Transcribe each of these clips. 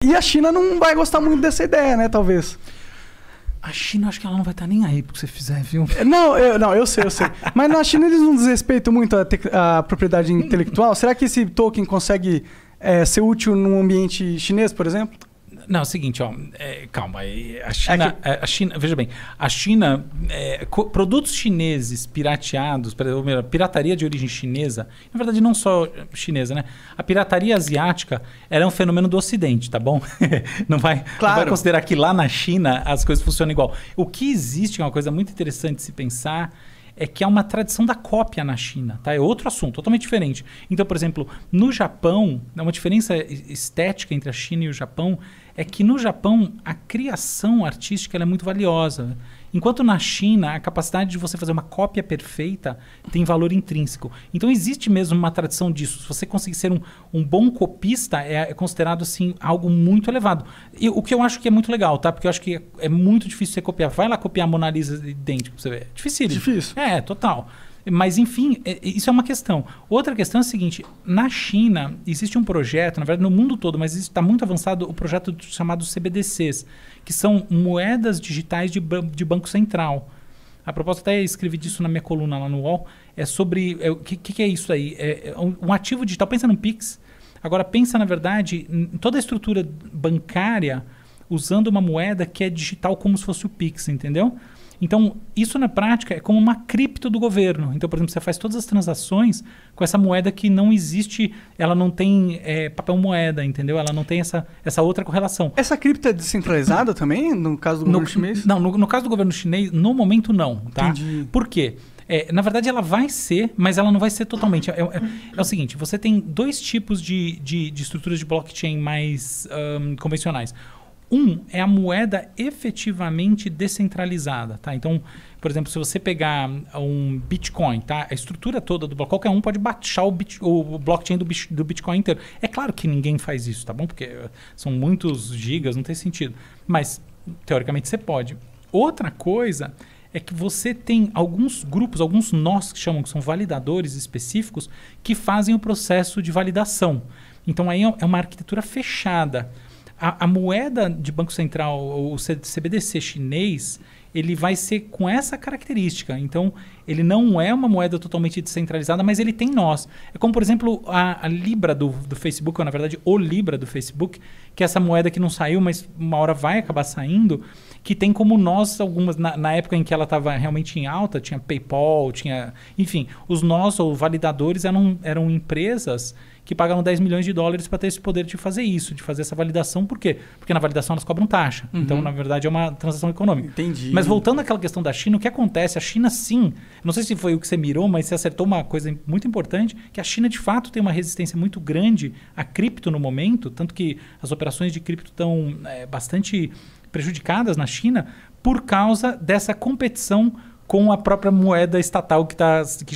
E a China não vai gostar muito dessa ideia, né? Talvez. A China, acho que ela não vai estar nem aí pro que você fizer, viu? Não, eu sei. Mas na China eles não desrespeitam muito a propriedade intelectual. Será que esse token consegue ser útil num ambiente chinês, por exemplo? Não, é o seguinte, ó, calma. A China, veja bem, a China, produtos chineses pirateados, pirataria de origem chinesa, na verdade não só chinesa, né? A pirataria asiática era um fenômeno do Ocidente, tá bom? Não vai considerar que lá na China as coisas funcionam igual. O que existe, é uma coisa muito interessante de se pensar, é que há uma tradição da cópia na China, tá? É outro assunto, totalmente diferente. Então, por exemplo, no Japão, uma diferença estética entre a China e o Japão é que no Japão a criação artística ela é muito valiosa. Enquanto na China a capacidade de você fazer uma cópia perfeita tem valor intrínseco. Então existe mesmo uma tradição disso. Se você conseguir ser um bom copista, é considerado assim algo muito elevado. E o que eu acho que é muito legal, tá? Porque eu acho que é muito difícil você copiar. Vai lá copiar a Mona Lisa idêntica pra você ver. É difícil. Difícil. Total. Mas, enfim, isso é uma questão. Outra questão é a seguinte, na China existe um projeto, na verdade no mundo todo, mas está muito avançado o projeto chamado CBDCs, que são moedas digitais de Banco Central. A proposta, até escrevi disso na minha coluna lá no UOL, é sobre... O que é isso aí? É um ativo digital, pensa no Pix, agora pensa, na verdade, em toda a estrutura bancária usando uma moeda que é digital como se fosse o Pix, entendeu? Então, isso na prática é como uma cripto do governo. Então, por exemplo, você faz todas as transações com essa moeda que não existe, ela não tem papel moeda, entendeu? Ela não tem essa outra correlação. Essa cripto é descentralizada também, no caso do governo chinês? Não, no caso do governo chinês, no momento não, tá? Entendi. Por quê? Na verdade, ela vai ser, mas ela não vai ser totalmente. É o seguinte, você tem dois tipos de estruturas de blockchain mais convencionais. Um é a moeda efetivamente descentralizada, tá? Então, por exemplo, se você pegar um Bitcoin, tá? A estrutura toda do bloco, qualquer um pode baixar o blockchain do Bitcoin inteiro. É claro que ninguém faz isso, tá bom? Porque são muitos gigas, não tem sentido. Mas, teoricamente, você pode. Outra coisa é que você tem alguns grupos, alguns nós que chamam, que são validadores específicos, que fazem o processo de validação. Então, aí é uma arquitetura fechada. A moeda de Banco Central, o CBDC chinês, ele vai ser com essa característica. Então, ele não é uma moeda totalmente descentralizada, mas ele tem nós. É como, por exemplo, a Libra do Facebook, ou na verdade o Libra do Facebook, que é essa moeda que não saiu, mas uma hora vai acabar saindo, que tem como nós algumas... Na época em que ela estava realmente em alta, tinha PayPal, tinha... Enfim, os nós ou validadores eram empresas que pagavam 10 milhões de dólares para ter esse poder de fazer isso, de fazer essa validação. Por quê? Porque na validação elas cobram taxa. Uhum. Então, na verdade, é uma transação econômica. Entendi. Mas voltando àquela questão da China, o que acontece? A China, sim, não sei se foi o que você mirou, mas você acertou uma coisa muito importante, que a China, de fato, tem uma resistência muito grande a cripto no momento, tanto que as operações de cripto estão bastante prejudicadas na China por causa dessa competição com a própria moeda estatal que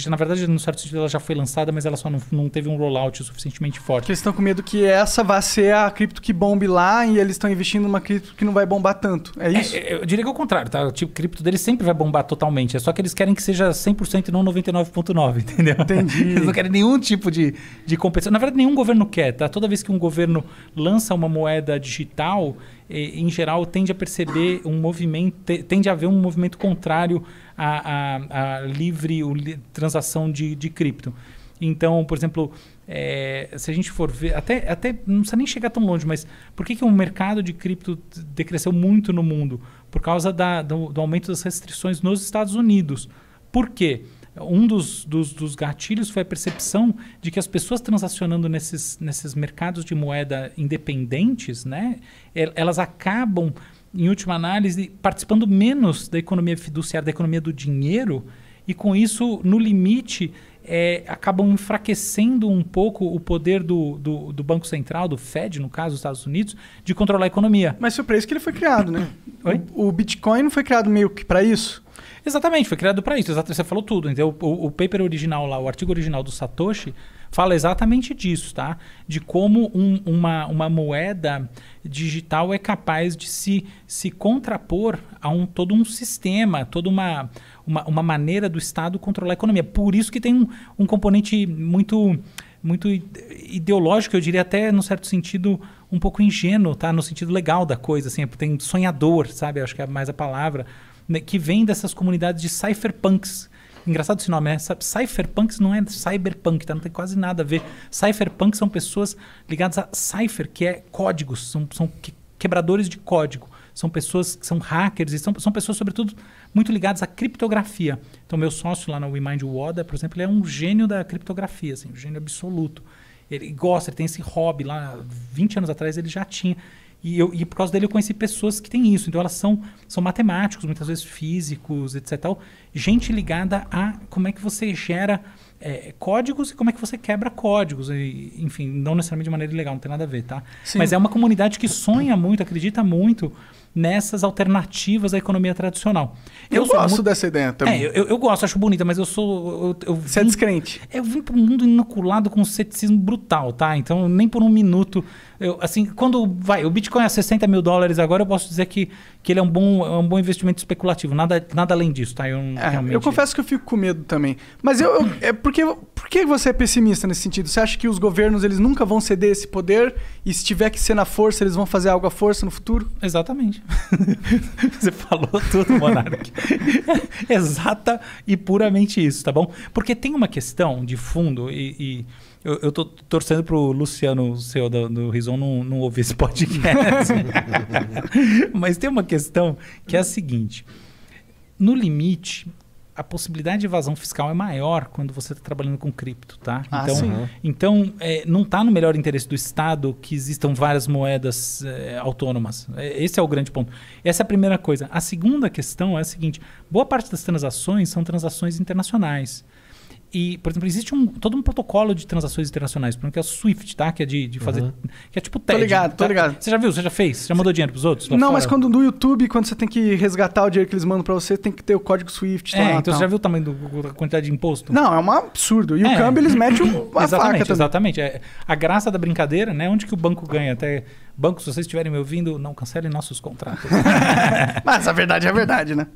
na verdade, no certo sentido, ela já foi lançada, mas ela só não teve um rollout suficientemente forte. Porque eles estão com medo que essa vá ser a cripto que bombe lá e eles estão investindo numa cripto que não vai bombar tanto. É isso? Eu diria que é o contrário, tá? O tipo cripto deles sempre vai bombar totalmente. É só que eles querem que seja 100% e não 99,9%, entendeu? Entendi. Eles não querem nenhum tipo de competição. Na verdade, nenhum governo quer, tá? Toda vez que um governo lança uma moeda digital, em geral, tende a perceber um movimento, tende a haver um movimento contrário à livre transação de cripto. Então, por exemplo, se a gente for ver, até não precisa nem chegar tão longe, mas por que o mercado de cripto decresceu muito no mundo? Por causa do aumento das restrições nos Estados Unidos. Por quê? Um dos gatilhos foi a percepção de que as pessoas transacionando nesses mercados de moeda independentes, né, elas acabam, em última análise, participando menos da economia fiduciária, da economia do dinheiro, e com isso, no limite, acabam enfraquecendo um pouco o poder do Banco Central, do Fed, no caso dos Estados Unidos, de controlar a economia. Mas foi para isso que ele foi criado, né? Oi? O Bitcoin não foi criado meio que para isso? Exatamente, foi criado para isso. Você falou tudo. Então, o paper original lá, o artigo original do Satoshi, fala exatamente disso, tá? De como uma moeda digital é capaz de se contrapor a todo um sistema, toda uma maneira do Estado controlar a economia. Por isso que tem um componente muito ideológico, eu diria até, num certo sentido, um pouco ingênuo, tá? No sentido legal da coisa, assim, tem sonhador, sabe? Acho que é mais a palavra, né? Que vem dessas comunidades de cypherpunks. Engraçado esse nome, né? Cypherpunks não é cyberpunk, tá? Não tem quase nada a ver. Cypherpunks são pessoas ligadas a cypher, que é códigos, são quebradores de código. São pessoas que são hackers e são pessoas, sobretudo, muito ligadas à criptografia. Então, meu sócio lá na WeMind, o Oda, por exemplo, ele é um gênio da criptografia, assim, um gênio absoluto. Ele gosta, ele tem esse hobby. Lá, 20 anos atrás, ele já tinha. E por causa dele eu conheci pessoas que têm isso. Então elas são matemáticos, muitas vezes físicos, etc. Tal. Gente ligada a como é que você gera códigos e como é que você quebra códigos. E, enfim, não necessariamente de maneira ilegal, não tem nada a ver, tá? Sim. Mas é uma comunidade que sonha muito, acredita muito nessas alternativas à economia tradicional. Eu gosto dessa ideia também. Eu gosto, acho bonita, mas eu sou... Você é descrente. Eu vim para um mundo inoculado com um ceticismo brutal, tá? Então, nem por um minuto... quando o Bitcoin é $60 mil agora, eu posso dizer que ele é um bom investimento especulativo. Nada além disso, tá? Eu confesso que eu fico com medo também. Mas por que você é pessimista nesse sentido? Você acha que os governos eles nunca vão ceder esse poder e se tiver que ser na força, eles vão fazer algo à força no futuro? Exatamente. Você falou tudo, Monark. Exata e puramente isso, tá bom? Porque tem uma questão de fundo e eu tô torcendo pro Luciano, o CEO do Rizon, não ouvir esse podcast. Mas tem uma questão que é a seguinte. No limite, a possibilidade de evasão fiscal é maior quando você está trabalhando com cripto, tá? Então, não está no melhor interesse do Estado que existam várias moedas autônomas. Esse é o grande ponto. Essa é a primeira coisa. A segunda questão é a seguinte. Boa parte das transações são transações internacionais. E, por exemplo, existe todo um protocolo de transações internacionais, por exemplo, que é o SWIFT, tá? Que é de fazer... Que é tipo TED. Tô ligado. Você já viu? Você já fez? Você já mandou dinheiro pros outros? Não, mas quando no YouTube, quando você tem que resgatar o dinheiro que eles mandam pra você, tem que ter o código SWIFT. Então você já viu o tamanho da quantidade de imposto? Não, é um absurdo. E o câmbio, eles metem uma faca também. Exatamente. A graça da brincadeira, né? Onde que o banco ganha? Até... Banco, se vocês estiverem me ouvindo, não cancelem nossos contratos. Mas a verdade é a verdade, né?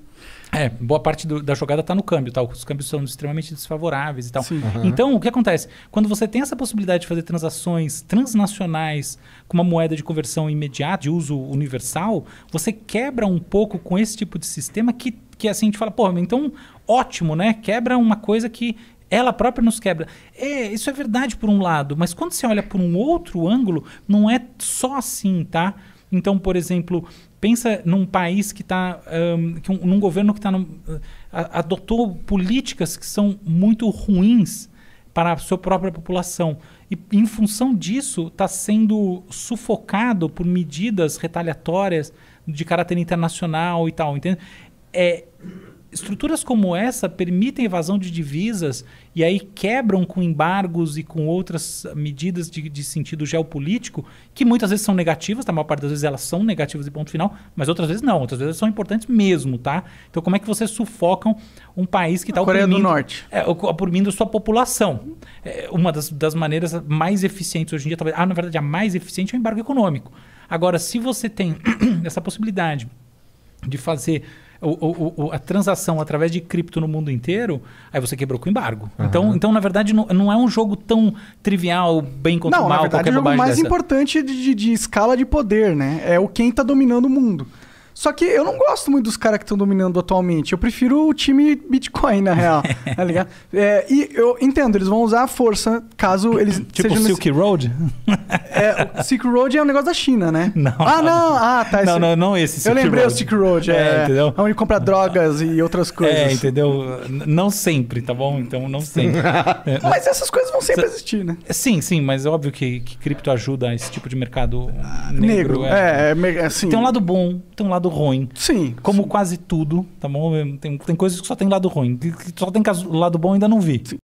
Boa parte da jogada está no câmbio, tá? Os câmbios são extremamente desfavoráveis e tal. Então, o que acontece? Quando você tem essa possibilidade de fazer transações transnacionais com uma moeda de conversão imediata, de uso universal, você quebra um pouco com esse tipo de sistema que assim, a gente fala, pô, então, ótimo, né? Quebra uma coisa que ela própria nos quebra. Isso é verdade por um lado, mas quando você olha por um outro ângulo, não é só assim, tá? Então, por exemplo, pensa num país que está... num governo que adotou políticas que são muito ruins para a sua própria população. E, em função disso, está sendo sufocado por medidas retaliatórias de caráter internacional e tal, entende? Estruturas como essa permitem evasão de divisas e aí quebram com embargos e com outras medidas de sentido geopolítico que muitas vezes são negativas, a maior parte das vezes elas são negativas e ponto final, mas outras vezes não, outras vezes são importantes mesmo, tá? Então como é que vocês sufocam um país que está Coreia do Norte. Oprimindo sua população? Uma das maneiras mais eficientes hoje em dia, talvez, na verdade a mais eficiente é o embargo econômico. Agora, se você tem essa possibilidade de fazer a transação através de cripto no mundo inteiro, aí você quebrou com o embargo. Então, na verdade, não é um jogo tão trivial, bem contra o mal, qualquer bobagem dessa. É o jogo mais importante de escala de poder, né? É quem está dominando o mundo. Só que eu não gosto muito dos caras que estão dominando atualmente. Eu prefiro o time Bitcoin, na real. Tá ligado? E eu entendo, eles vão usar a força caso eles tipo sejam... Silk Road? O Silk Road é um negócio da China, né? Não. Tá. Não esse Silk Road. Eu lembrei o Silk Road. Entendeu? Onde compra drogas e outras coisas. Entendeu? Não sempre, tá bom? Então, não sempre. Mas essas coisas vão sempre existir, né? Sim, mas é óbvio que cripto ajuda esse tipo de mercado negro. Assim. Tem um lado bom, tem um lado ruim. Sim. Como quase tudo, tá bom? Tem coisas que só tem lado ruim. Que só tem lado bom ainda não vi. Sim.